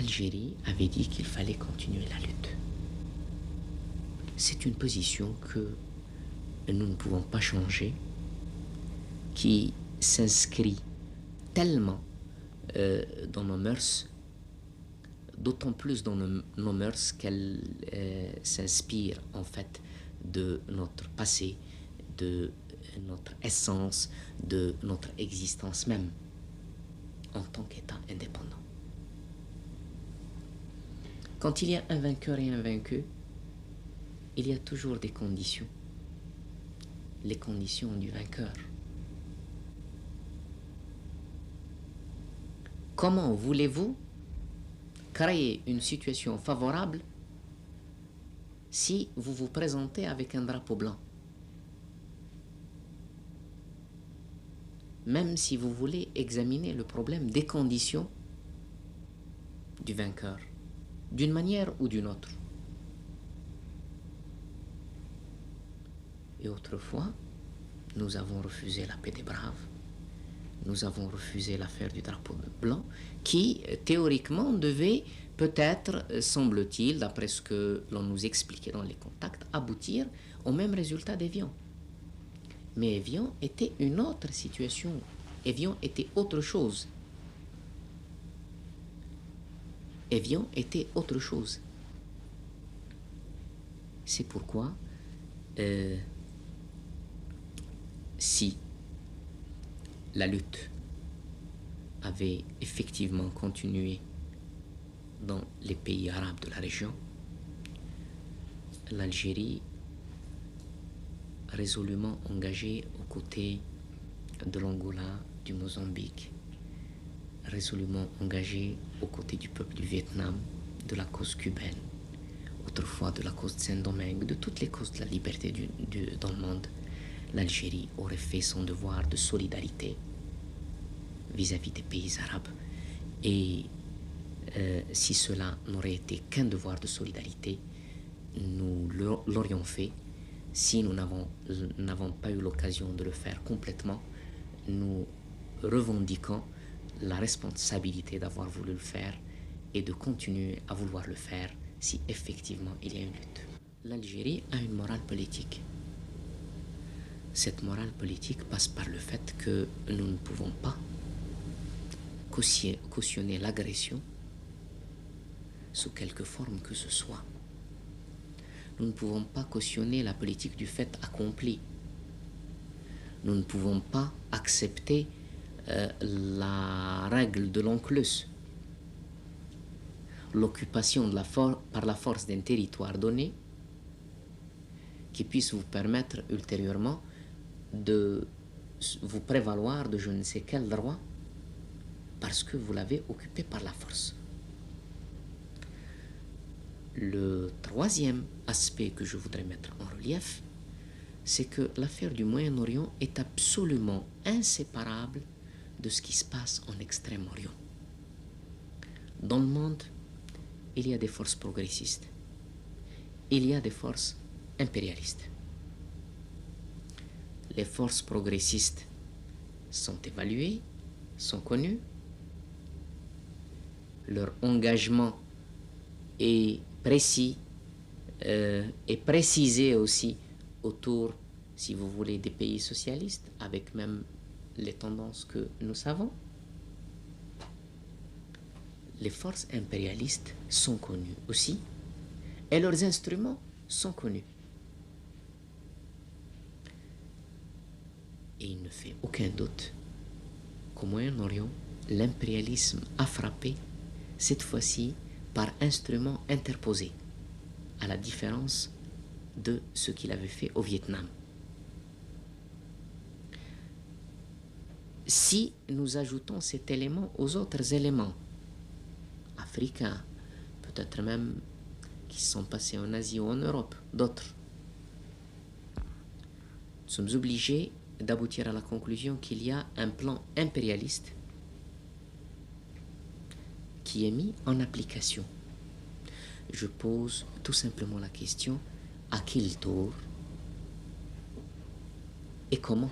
l'Algérie avait dit qu'il fallait continuer la lutte. C'est une position que nous ne pouvons pas changer, qui s'inscrit tellement dans nos mœurs, d'autant plus dans nos mœurs qu'elle s'inspire en fait de notre passé, de notre essence, de notre existence même en tant qu'État indépendant. Quand il y a un vainqueur et un vaincu, il y a toujours des conditions. Les conditions du vainqueur. Comment voulez-vous créer une situation favorable si vous vous présentez avec un drapeau blanc? Même si vous voulez examiner le problème des conditions du vainqueur, d'une manière ou d'une autre. Et autrefois, nous avons refusé la paix des braves, nous avons refusé l'affaire du drapeau blanc, qui théoriquement devait peut-être, semble-t-il, d'après ce que l'on nous expliquait dans les contacts, aboutir au même résultat d'Évian. Mais Évian était une autre situation. Évian était autre chose. Évian était autre chose. C'est pourquoi, si la lutte avait effectivement continué dans les pays arabes de la région, l'Algérie résolument engagée aux côtés de l'Angola, du Mozambique, résolument engagée aux côtés du peuple du Vietnam, de la cause cubaine, autrefois de la cause de Saint-Domingue, de toutes les causes de la liberté dans le monde, l'Algérie aurait fait son devoir de solidarité vis-à-vis des pays arabes. Et si cela n'aurait été qu'un devoir de solidarité, nous l'aurions fait. Si nous n'avons pas eu l'occasion de le faire complètement, nous revendiquons la responsabilité d'avoir voulu le faire et de continuer à vouloir le faire si effectivement il y a une lutte. L'Algérie a une morale politique. Cette morale politique passe par le fait que nous ne pouvons pas cautionner l'agression sous quelque forme que ce soit. Nous ne pouvons pas cautionner la politique du fait accompli. Nous ne pouvons pas accepter la règle de l'ONCLUS, l'occupation par la force d'un territoire donné qui puisse vous permettre ultérieurement de vous prévaloir de je ne sais quel droit parce que vous l'avez occupé par la force. Le troisième aspect que je voudrais mettre en relief, c'est que l'affaire du Moyen-Orient est absolument inséparable de ce qui se passe en Extrême-Orient. Dans le monde, il y a des forces progressistes, il y a des forces impérialistes. Les forces progressistes sont évaluées, sont connues, leur engagement est précis et précisé aussi autour, si vous voulez, des pays socialistes, avec même les tendances que nous savons. Les forces impérialistes sont connues aussi, et leurs instruments sont connus. Et il ne fait aucun doute qu'au Moyen-Orient, l'impérialisme a frappé, cette fois-ci, par instruments interposés, à la différence de ce qu'il avait fait au Vietnam. Si nous ajoutons cet élément aux autres éléments africains, peut-être même qui sont passés en Asie ou en Europe, d'autres, nous sommes obligés d'aboutir à la conclusion qu'il y a un plan impérialiste qui est mis en application. Je pose tout simplement la question, à quel tour et comment?